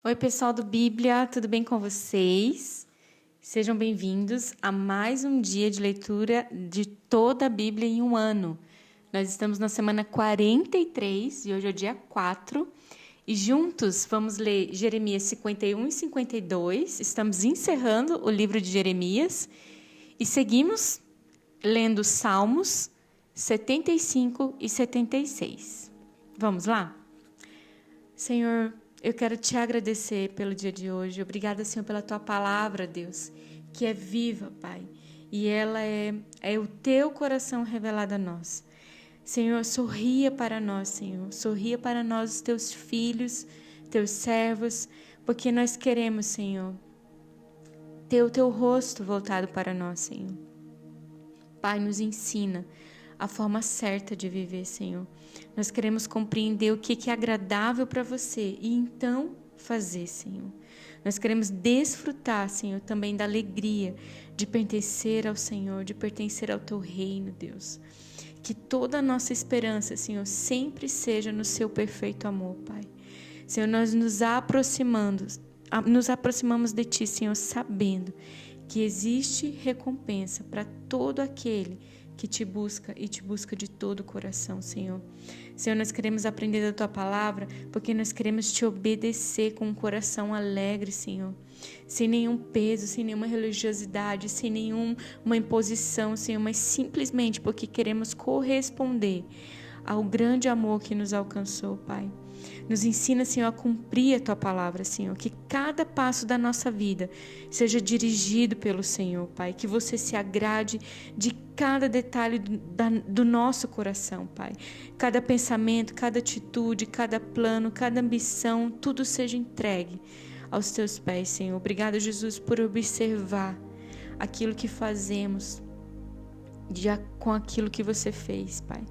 Oi, pessoal do Bíblia, tudo bem com vocês? Sejam bem-vindos a mais um dia de leitura de toda a Bíblia em um ano. Nós estamos na semana 43 e hoje é o dia 4 e juntos vamos ler Jeremias 51 e 52. Estamos encerrando o livro de Jeremias e seguimos lendo Salmos 75 e 76. Vamos lá? Senhor, eu quero te agradecer pelo dia de hoje. Obrigada, Senhor, pela tua palavra, Deus, que é viva, Pai. E ela é o teu coração revelado a nós. Senhor, sorria para nós, Senhor. Sorria para nós, os teus filhos, teus servos, porque nós queremos, Senhor, ter o teu rosto voltado para nós, Senhor. Pai, nos ensina a forma certa de viver, Senhor. Nós queremos compreender o que é agradável para você e então fazer, Senhor. Nós queremos desfrutar, Senhor, também da alegria de pertencer ao Senhor, de pertencer ao teu reino, Deus. Que toda a nossa esperança, Senhor, sempre seja no seu perfeito amor, Pai. Senhor, nós nos aproximamos de ti, Senhor, sabendo que existe recompensa para todo aquele que te busca e te busca de todo o coração, Senhor. Senhor, nós queremos aprender da tua palavra porque nós queremos te obedecer com um coração alegre, Senhor. Sem nenhum peso, sem nenhuma religiosidade, sem nenhuma imposição, Senhor, mas simplesmente porque queremos corresponder ao grande amor que nos alcançou, Pai. Nos ensina, Senhor, a cumprir a tua palavra, Senhor, que cada passo da nossa vida seja dirigido pelo Senhor, Pai, que você se agrade de cada detalhe do nosso coração, Pai. Cada pensamento, cada atitude, cada plano, cada ambição, tudo seja entregue aos teus pés, Senhor. Obrigado, Jesus, por observar aquilo que fazemos com aquilo que você fez, Pai.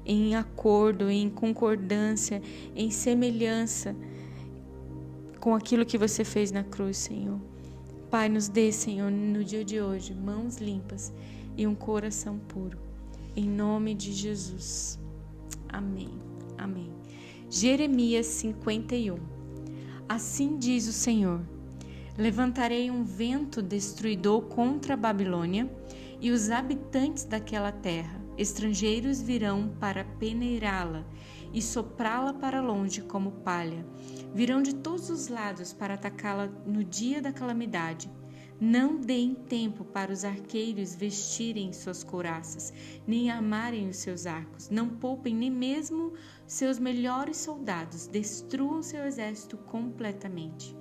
Em acordo, em concordância, em semelhança com aquilo que você fez na cruz, Senhor. Pai, nos dê, Senhor, no dia de hoje, mãos limpas e um coração puro. Em nome de Jesus. Amém. Amém. Jeremias 51. Assim diz o Senhor: levantarei um vento destruidor contra a Babilônia e os habitantes daquela terra. Estrangeiros virão para peneirá-la e soprá-la para longe como palha. Virão de todos os lados para atacá-la no dia da calamidade. Não deem tempo para os arqueiros vestirem suas couraças, nem armarem os seus arcos. Não poupem nem mesmo seus melhores soldados. Destruam seu exército completamente.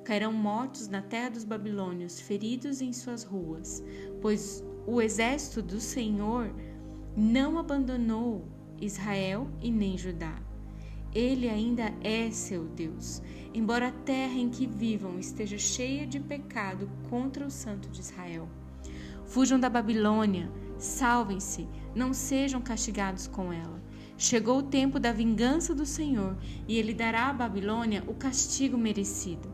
Cairão mortos na terra dos babilônios, feridos em suas ruas, pois o exército do Senhor não abandonou Israel e nem Judá. Ele ainda é seu Deus, embora a terra em que vivam esteja cheia de pecado contra o Santo de Israel. Fujam da Babilônia, salvem-se, não sejam castigados com ela. Chegou o tempo da vingança do Senhor, e ele dará à Babilônia o castigo merecido.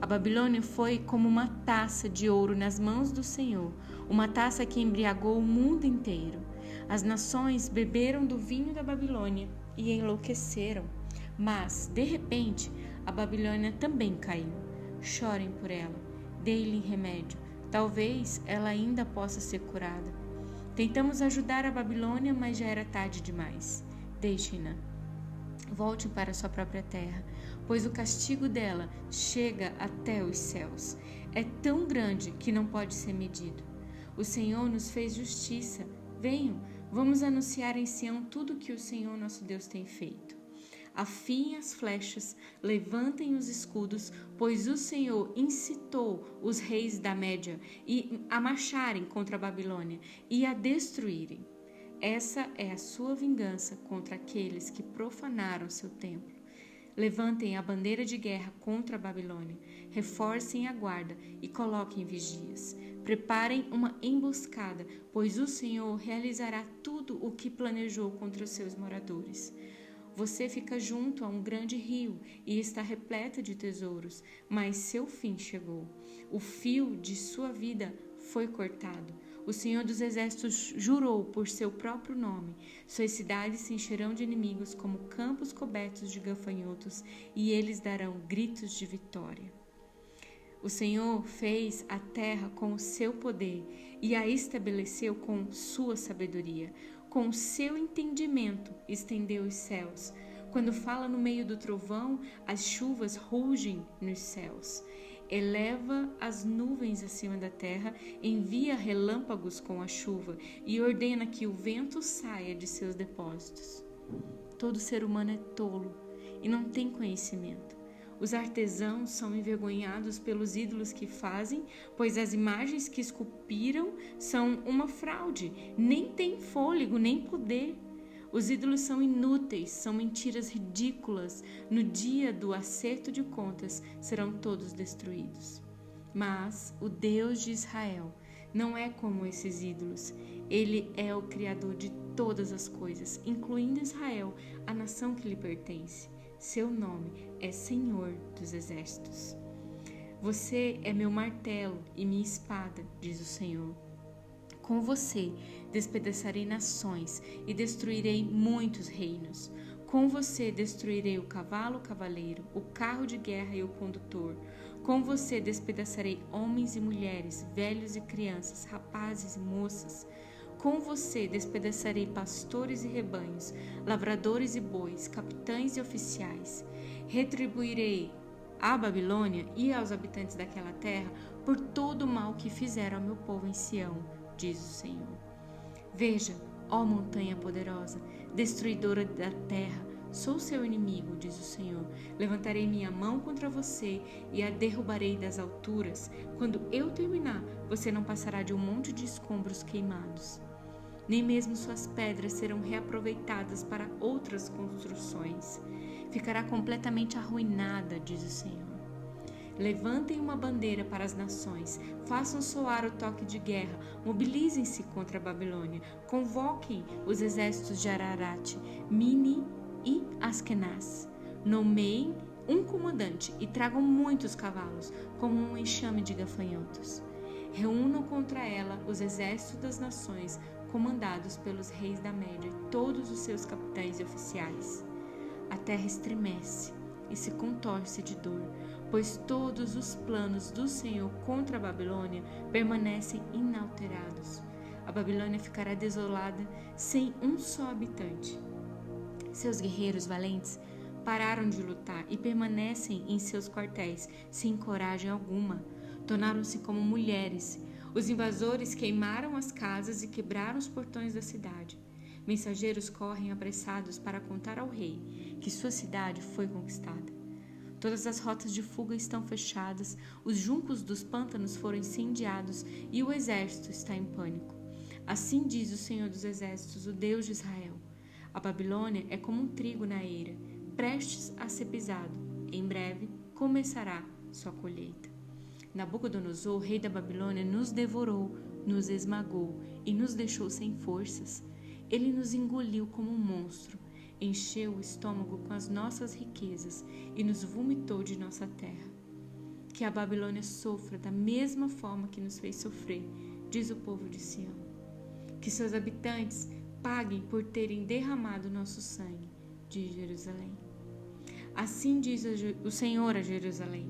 A Babilônia foi como uma taça de ouro nas mãos do Senhor, uma taça que embriagou o mundo inteiro. As nações beberam do vinho da Babilônia e enlouqueceram. Mas, de repente, a Babilônia também caiu. Chorem por ela, deem-lhe remédio. Talvez ela ainda possa ser curada. Tentamos ajudar a Babilônia, mas já era tarde demais. Deixem-na. Voltem para sua própria terra, pois o castigo dela chega até os céus. É tão grande que não pode ser medido. O Senhor nos fez justiça. Venham, vamos anunciar em Sião tudo o que o Senhor nosso Deus tem feito. Afiem as flechas, levantem os escudos, pois o Senhor incitou os reis da Média a marcharem contra a Babilônia e a destruírem. Essa é a sua vingança contra aqueles que profanaram seu templo. Levantem a bandeira de guerra contra a Babilônia, reforcem a guarda e coloquem vigias. Preparem uma emboscada, pois o Senhor realizará tudo o que planejou contra os seus moradores. Você fica junto a um grande rio e está repleta de tesouros, mas seu fim chegou. O fio de sua vida foi cortado. O Senhor dos Exércitos jurou por seu próprio nome: suas cidades se encherão de inimigos como campos cobertos de gafanhotos, e eles darão gritos de vitória. O Senhor fez a terra com o seu poder e a estabeleceu com sua sabedoria. Com o seu entendimento estendeu os céus. Quando fala no meio do trovão, as chuvas rugem nos céus. Eleva as nuvens acima da terra, envia relâmpagos com a chuva e ordena que o vento saia de seus depósitos. Todo ser humano é tolo e não tem conhecimento. Os artesãos são envergonhados pelos ídolos que fazem, pois as imagens que esculpiram são uma fraude, nem têm fôlego, nem poder. Os ídolos são inúteis, são mentiras ridículas. No dia do acerto de contas, serão todos destruídos. Mas o Deus de Israel não é como esses ídolos. Ele é o Criador de todas as coisas, incluindo Israel, a nação que lhe pertence. Seu nome é Senhor dos Exércitos. Você é meu martelo e minha espada, diz o Senhor. Com você despedaçarei nações e destruirei muitos reinos. Com você destruirei o cavalo, o cavaleiro, o carro de guerra e o condutor. Com você despedaçarei homens e mulheres, velhos e crianças, rapazes e moças. Com você despedaçarei pastores e rebanhos, lavradores e bois, capitães e oficiais. Retribuirei à Babilônia e aos habitantes daquela terra por todo o mal que fizeram ao meu povo em Sião, diz o Senhor. Veja, ó montanha poderosa, destruidora da terra, sou seu inimigo, diz o Senhor. Levantarei minha mão contra você e a derrubarei das alturas. Quando eu terminar, você não passará de um monte de escombros queimados. Nem mesmo suas pedras serão reaproveitadas para outras construções. Ficará completamente arruinada, diz o Senhor. Levantem uma bandeira para as nações, façam soar o toque de guerra, mobilizem-se contra a Babilônia, convoquem os exércitos de Ararat, Mini e Askenaz. Nomeiem um comandante e tragam muitos cavalos, como um enxame de gafanhotos. Reúnam contra ela os exércitos das nações, comandados pelos reis da Média e todos os seus capitães e oficiais. A terra estremece e se contorce de dor, pois todos os planos do Senhor contra a Babilônia permanecem inalterados. A Babilônia ficará desolada, sem um só habitante. Seus guerreiros valentes pararam de lutar e permanecem em seus quartéis, sem coragem alguma. Tornaram-se como mulheres. Os invasores queimaram as casas e quebraram os portões da cidade. Mensageiros correm apressados para contar ao rei que sua cidade foi conquistada. Todas as rotas de fuga estão fechadas, os juncos dos pântanos foram incendiados e o exército está em pânico. Assim diz o Senhor dos Exércitos, o Deus de Israel. A Babilônia é como um trigo na eira, prestes a ser pisado. Em breve começará sua colheita. Nabucodonosor, rei da Babilônia, nos devorou, nos esmagou e nos deixou sem forças. Ele nos engoliu como um monstro, encheu o estômago com as nossas riquezas e nos vomitou de nossa terra. Que a Babilônia sofra da mesma forma que nos fez sofrer, diz o povo de Sião. Que seus habitantes paguem por terem derramado nosso sangue, diz Jerusalém. Assim diz o Senhor a Jerusalém: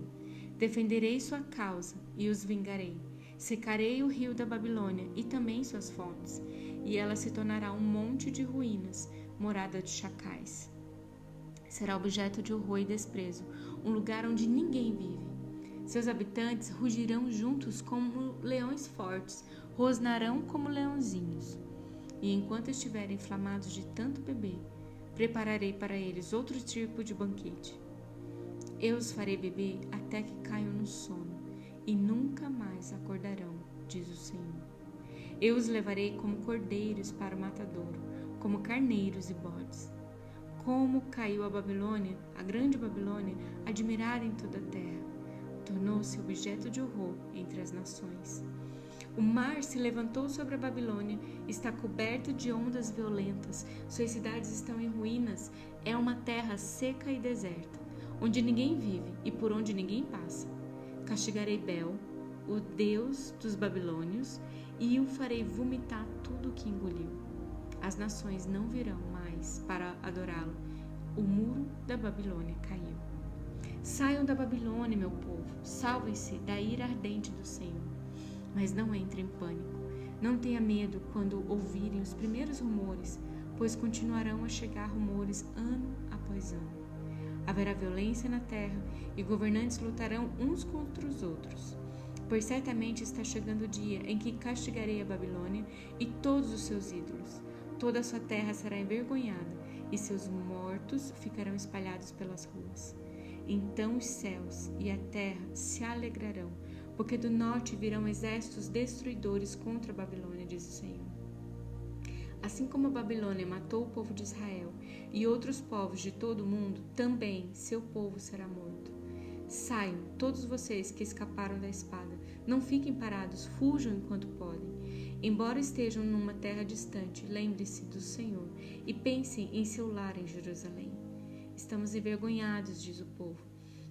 defenderei sua causa e os vingarei. Secarei o rio da Babilônia e também suas fontes, e ela se tornará um monte de ruínas, morada de chacais. Será objeto de horror e desprezo, um lugar onde ninguém vive. Seus habitantes rugirão juntos como leões fortes, rosnarão como leãozinhos. E enquanto estiverem inflamados de tanto beber, prepararei para eles outro tipo de banquete. Eu os farei beber até que caiam no sono, e nunca mais acordarão, diz o Senhor. Eu os levarei como cordeiros para o matadouro, como carneiros e bodes. Como caiu a Babilônia, a grande Babilônia, admirada em toda a terra, tornou-se objeto de horror entre as nações. O mar se levantou sobre a Babilônia, está coberto de ondas violentas, suas cidades estão em ruínas, é uma terra seca e deserta, onde ninguém vive e por onde ninguém passa. Castigarei Bel, o deus dos babilônios, e o farei vomitar tudo o que engoliu. As nações não virão mais para adorá-lo. O muro da Babilônia caiu. Saiam da Babilônia, meu povo, salvem-se da ira ardente do Senhor. Mas não entrem em pânico. Não tenha medo quando ouvirem os primeiros rumores, pois continuarão a chegar rumores ano após ano. Haverá violência na terra e governantes lutarão uns contra os outros. Pois certamente está chegando o dia em que castigarei a Babilônia e todos os seus ídolos. Toda a sua terra será envergonhada e seus mortos ficarão espalhados pelas ruas. Então os céus e a terra se alegrarão, porque do norte virão exércitos destruidores contra a Babilônia, diz o Senhor. Assim como a Babilônia matou o povo de Israel e outros povos de todo o mundo, também seu povo será morto. Saiam, todos vocês que escaparam da espada, não fiquem parados, fujam enquanto podem. Embora estejam numa terra distante, lembre-se do Senhor e pensem em seu lar em Jerusalém. Estamos envergonhados, diz o povo.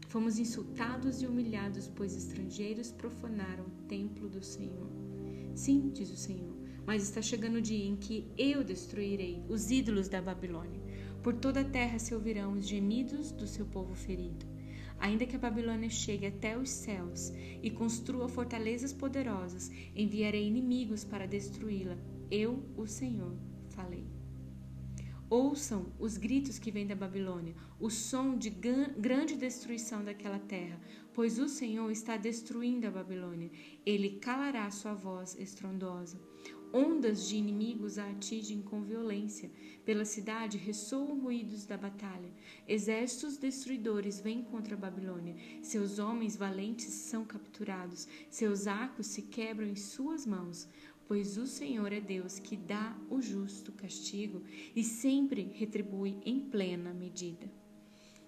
Fomos insultados e humilhados, pois estrangeiros profanaram o templo do Senhor. Sim, diz o Senhor, mas está chegando o dia em que eu destruirei os ídolos da Babilônia. Por toda a terra se ouvirão os gemidos do seu povo ferido. Ainda que a Babilônia chegue até os céus e construa fortalezas poderosas, enviarei inimigos para destruí-la. Eu, o Senhor, falei. Ouçam os gritos que vêm da Babilônia, o som de grande destruição daquela terra, pois o Senhor está destruindo a Babilônia. Ele calará sua voz estrondosa. Ondas de inimigos a atingem com violência. Pela cidade ressoam ruídos da batalha. Exércitos destruidores vêm contra a Babilônia. Seus homens valentes são capturados. Seus arcos se quebram em suas mãos. Pois o Senhor é Deus que dá o justo castigo e sempre retribui em plena medida.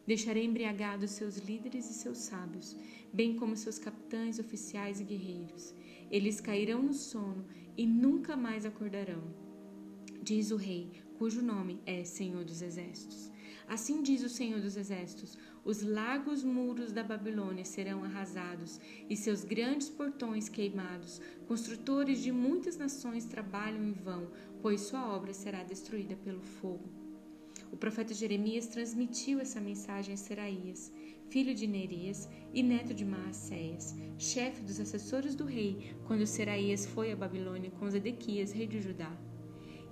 Deixarei embriagados seus líderes e seus sábios, bem como seus capitães, oficiais e guerreiros. Eles cairão no sono e nunca mais acordarão, diz o rei, cujo nome é Senhor dos Exércitos. Assim diz o Senhor dos Exércitos: os largos muros da Babilônia serão arrasados e seus grandes portões queimados. Construtores de muitas nações trabalham em vão, pois sua obra será destruída pelo fogo. O profeta Jeremias transmitiu essa mensagem a Seraías, filho de Nerias e neto de Maacéias, chefe dos assessores do rei, quando Seraías foi à Babilônia com Zedequias, rei de Judá.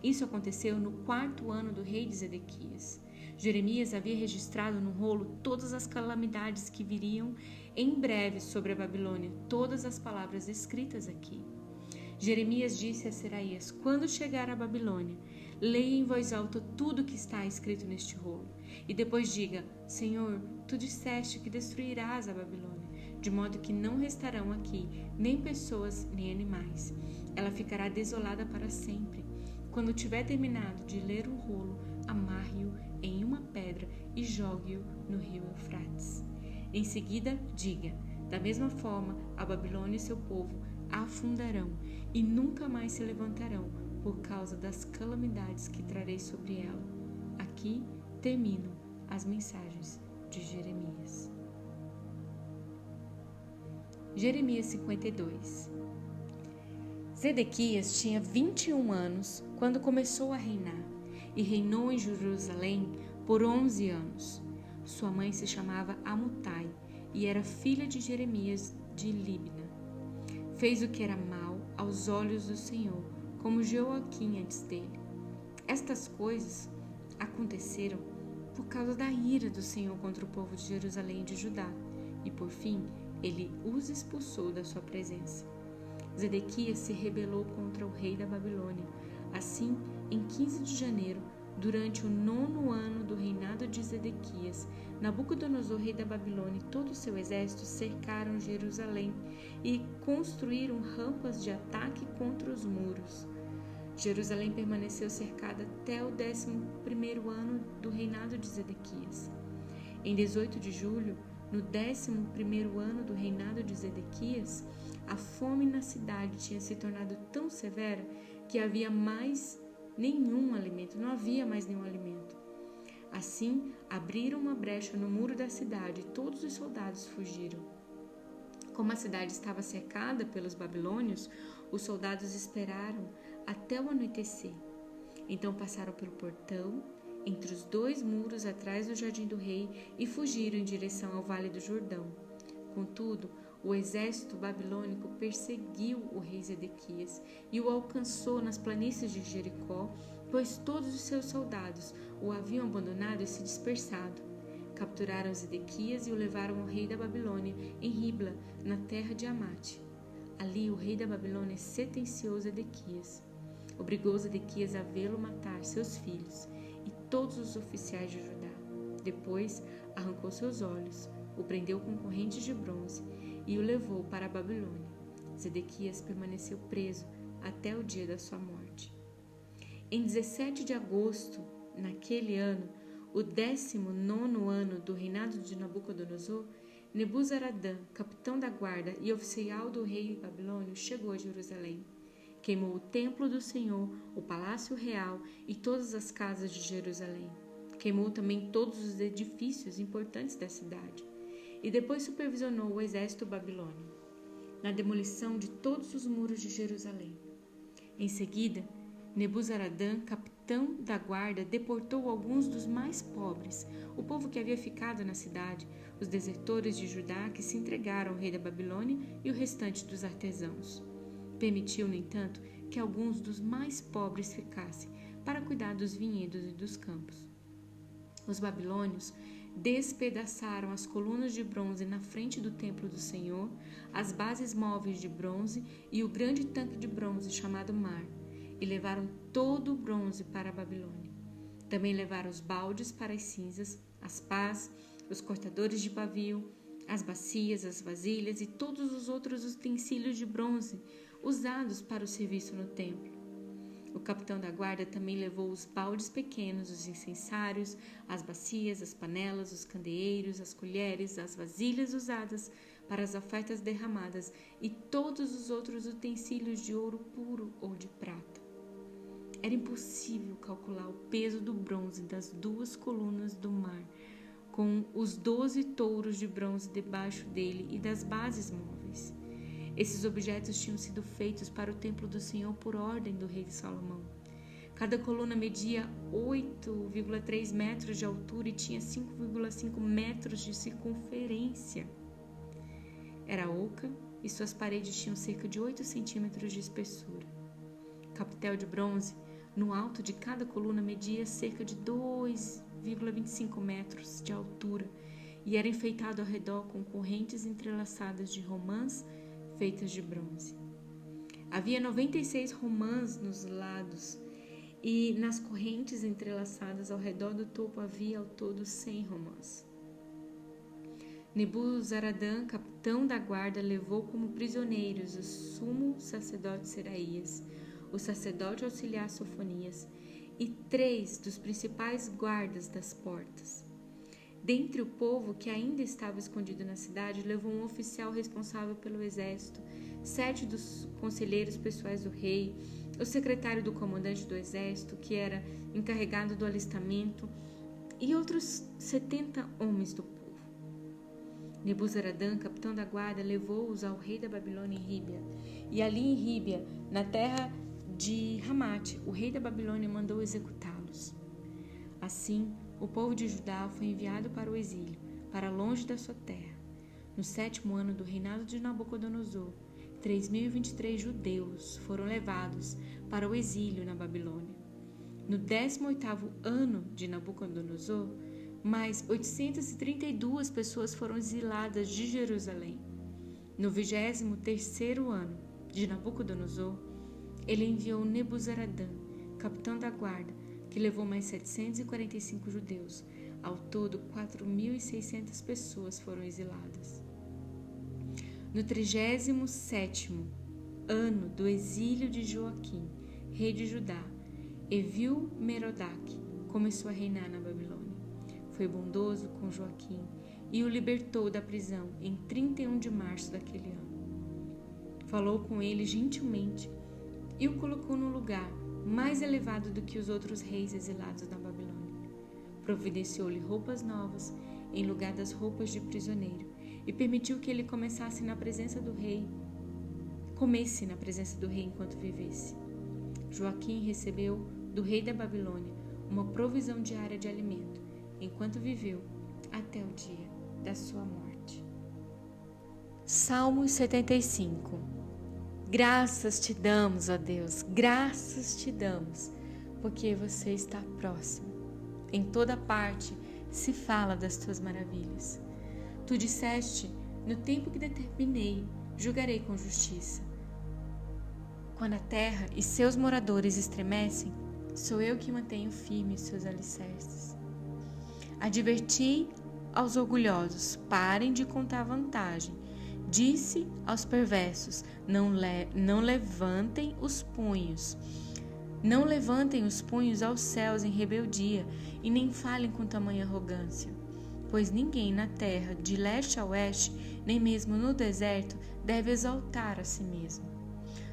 Isso aconteceu no 4º ano do rei de Zedequias. Jeremias havia registrado no rolo todas as calamidades que viriam em breve sobre a Babilônia, todas as palavras escritas aqui. Jeremias disse a Seraías: quando chegar à Babilônia, leia em voz alta tudo o que está escrito neste rolo, e depois diga: Senhor, tu disseste que destruirás a Babilônia, de modo que não restarão aqui nem pessoas nem animais. Ela ficará desolada para sempre. Quando tiver terminado de ler o rolo, amarre-o em uma pedra e jogue-o no rio Eufrates. Em seguida, diga: da mesma forma, a Babilônia e seu povo afundarão e nunca mais se levantarão por causa das calamidades que trarei sobre ela. Aqui terminam as mensagens de Jeremias. Jeremias 52. Zedequias tinha 21 anos quando começou a reinar e reinou em Jerusalém por 11 anos. Sua mãe se chamava Amutai e era filha de Jeremias de Libna. Fez o que era mal aos olhos do Senhor, como Joaquim antes dele. Estas coisas aconteceram por causa da ira do Senhor contra o povo de Jerusalém e de Judá, e por fim ele os expulsou da sua presença. Zedequias se rebelou contra o rei da Babilônia. Assim, em 15 de janeiro, durante o 9º ano do reinado de Zedequias, Nabucodonosor, rei da Babilônia, e todo o seu exército cercaram Jerusalém e construíram rampas de ataque contra os muros. Jerusalém permaneceu cercada até o 11º ano do reinado de Zedequias. Em 18 de julho, no 11º ano do reinado de Zedequias, a fome na cidade tinha se tornado tão severa que não havia mais nenhum alimento. Assim, abriram uma brecha no muro da cidade e todos os soldados fugiram. Como a cidade estava cercada pelos babilônios, os soldados esperaram até o anoitecer. Então passaram pelo portão, entre os 2 muros atrás do jardim do rei, e fugiram em direção ao vale do Jordão. Contudo, o exército babilônico perseguiu o rei Zedequias e o alcançou nas planícies de Jericó, pois todos os seus soldados o haviam abandonado e se dispersado. Capturaram Zedequias e o levaram ao rei da Babilônia em Ribla, na terra de Amate. Ali o rei da Babilônia sentenciou Zedequias. Obrigou Zedequias a vê-lo matar seus filhos e todos os oficiais de Judá. Depois arrancou seus olhos, o prendeu com correntes de bronze e o levou para a Babilônia. Zedequias permaneceu preso até o dia da sua morte. Em 17 de agosto, naquele ano, o 19º ano do reinado de Nabucodonosor, Nebuzaradã, capitão da guarda e oficial do rei babilônio, chegou a Jerusalém. Queimou o templo do Senhor, o palácio real e todas as casas de Jerusalém. Queimou também todos os edifícios importantes da cidade. E depois supervisionou o exército babilônio na demolição de todos os muros de Jerusalém. Em seguida, Nebuzaradã, capitão da guarda, deportou alguns dos mais pobres, o povo que havia ficado na cidade, os desertores de Judá que se entregaram ao rei da Babilônia e o restante dos artesãos. Permitiu, no entanto, que alguns dos mais pobres ficassem para cuidar dos vinhedos e dos campos. Os babilônios despedaçaram as colunas de bronze na frente do templo do Senhor, as bases móveis de bronze e o grande tanque de bronze chamado Mar, e levaram todo o bronze para a Babilônia. Também levaram os baldes para as cinzas, as pás, os cortadores de pavio, as bacias, as vasilhas e todos os outros utensílios de bronze usados para o serviço no templo. O capitão da guarda também levou os baldes pequenos, os incensários, as bacias, as panelas, os candeeiros, as colheres, as vasilhas usadas para as ofertas derramadas e todos os outros utensílios de ouro puro ou de prata. Era impossível calcular o peso do bronze das 2 colunas do mar, com os 12 touros de bronze debaixo dele e das bases móveis. Esses objetos tinham sido feitos para o templo do Senhor por ordem do rei Salomão. Cada coluna media 8,3 metros de altura e tinha 5,5 metros de circunferência. Era oca e suas paredes tinham cerca de 8 centímetros de espessura. O capitel de bronze, no alto de cada coluna, media cerca de 2,25 metros de altura e era enfeitado ao redor com correntes entrelaçadas de romãs feitas de bronze. Havia 96 romãs nos lados e nas correntes entrelaçadas ao redor do topo havia ao todo 100 romãs. Nebuzaradã, capitão da guarda, levou como prisioneiros o sumo sacerdote Seraías, o sacerdote auxiliar Sofonias e 3 dos principais guardas das portas. Dentre o povo que ainda estava escondido na cidade, levou um oficial responsável pelo exército, 7 dos conselheiros pessoais do rei, o secretário do comandante do exército, que era encarregado do alistamento, e outros 70 homens do povo. Nebuzaradã, capitão da guarda, levou-os ao rei da Babilônia em Ríbia. E ali em Ríbia, na terra de Ramate, o rei da Babilônia mandou executá-los. Assim, o povo de Judá foi enviado para o exílio, para longe da sua terra. No 7º ano do reinado de Nabucodonosor, 3.023 judeus foram levados para o exílio na Babilônia. No 18º ano de Nabucodonosor, mais 832 pessoas foram exiladas de Jerusalém. No 23º ano de Nabucodonosor, ele enviou Nebuzaradã, capitão da guarda, que levou mais 745 judeus. Ao todo, 4.600 pessoas foram exiladas. No 37º ano do exílio de Joaquim, rei de Judá, Evil-Merodach começou a reinar na Babilônia. Foi bondoso com Joaquim e o libertou da prisão em 31 de março daquele ano. Falou com ele gentilmente e o colocou no lugar mais elevado do que os outros reis exilados na Babilônia. Providenciou-lhe roupas novas em lugar das roupas de prisioneiro e permitiu que ele comesse na presença do rei enquanto vivesse. Joaquim recebeu do rei da Babilônia uma provisão diária de alimento, enquanto viveu até o dia da sua morte. Salmos 75. Graças te damos, ó Deus, graças te damos, porque você está próximo. Em toda parte se fala das tuas maravilhas. Tu disseste, no tempo que determinei, julgarei com justiça. Quando a terra e seus moradores estremecem, sou eu que mantenho firmes seus alicerces. Adverti aos orgulhosos, parem de contar vantagem. Disse aos perversos, não levantem os punhos. Não levantem os punhos aos céus em rebeldia, e nem falem com tamanha arrogância. Pois ninguém na terra, de leste a oeste, nem mesmo no deserto, deve exaltar a si mesmo.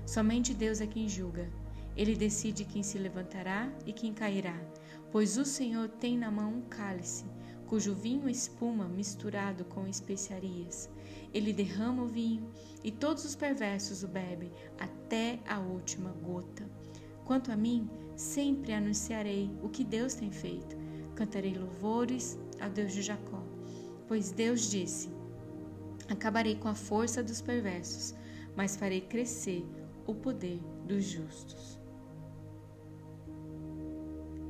Somente Deus é quem julga. Ele decide quem se levantará e quem cairá, pois o Senhor tem na mão um cálice, cujo vinho espuma misturado com especiarias. Ele derrama o vinho, e todos os perversos o bebem, até a última gota. Quanto a mim, sempre anunciarei o que Deus tem feito. Cantarei louvores ao Deus de Jacó. Pois Deus disse, acabarei com a força dos perversos, mas farei crescer o poder dos justos.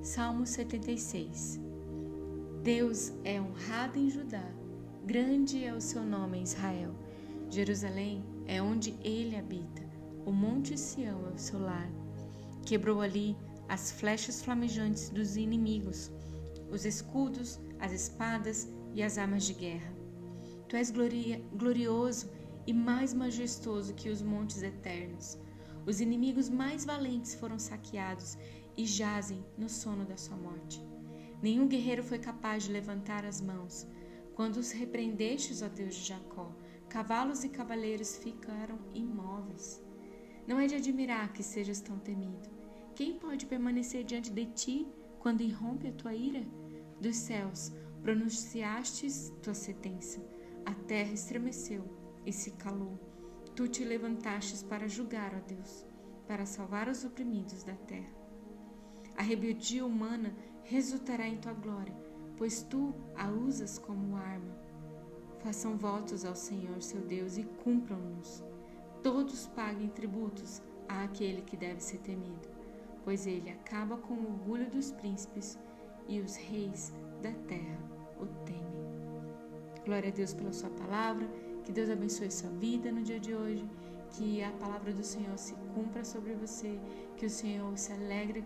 Salmo 76. Deus é honrado em Judá, grande é o seu nome em Israel. Jerusalém é onde ele habita, o monte Sião é o seu lar. Quebrou ali as flechas flamejantes dos inimigos, os escudos, as espadas e as armas de guerra. Tu és glorioso e mais majestoso que os montes eternos. Os inimigos mais valentes foram saqueados e jazem no sono da sua morte. Nenhum guerreiro foi capaz de levantar as mãos. Quando os repreendestes, ó Deus de Jacó, cavalos e cavaleiros ficaram imóveis. Não é de admirar que sejas tão temido. Quem pode permanecer diante de ti quando irrompe a tua ira? Dos céus pronunciastes tua sentença. A terra estremeceu e se calou. Tu te levantastes para julgar, ó Deus, para salvar os oprimidos da terra. A rebeldia humana resultará em tua glória, pois tu a usas como arma. Façam votos ao Senhor, seu Deus, e cumpram-nos. Todos paguem tributos àquele que deve ser temido, pois ele acaba com o orgulho dos príncipes e os reis da terra o temem. Glória a Deus pela sua palavra, que Deus abençoe sua vida no dia de hoje, que a palavra do Senhor se cumpra sobre você, que o Senhor se alegre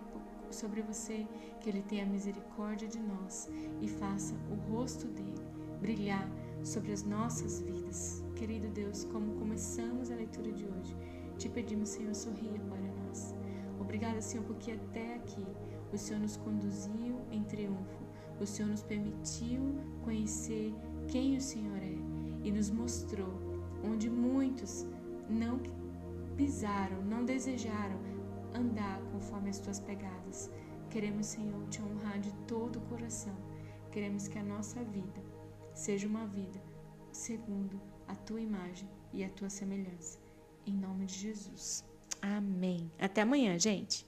sobre você, que Ele tenha misericórdia de nós e faça o rosto dele brilhar sobre as nossas vidas. Querido Deus, como começamos a leitura de hoje, te pedimos, Senhor, sorria para nós. Obrigada, Senhor, porque até aqui o Senhor nos conduziu em triunfo, o Senhor nos permitiu conhecer quem o Senhor é e nos mostrou onde muitos não pisaram, não desejaram andar conforme as tuas pegadas. Queremos, Senhor, te honrar de todo o coração. Queremos que a nossa vida seja uma vida segundo a tua imagem e a tua semelhança. Em nome de Jesus. Amém. Até amanhã, gente.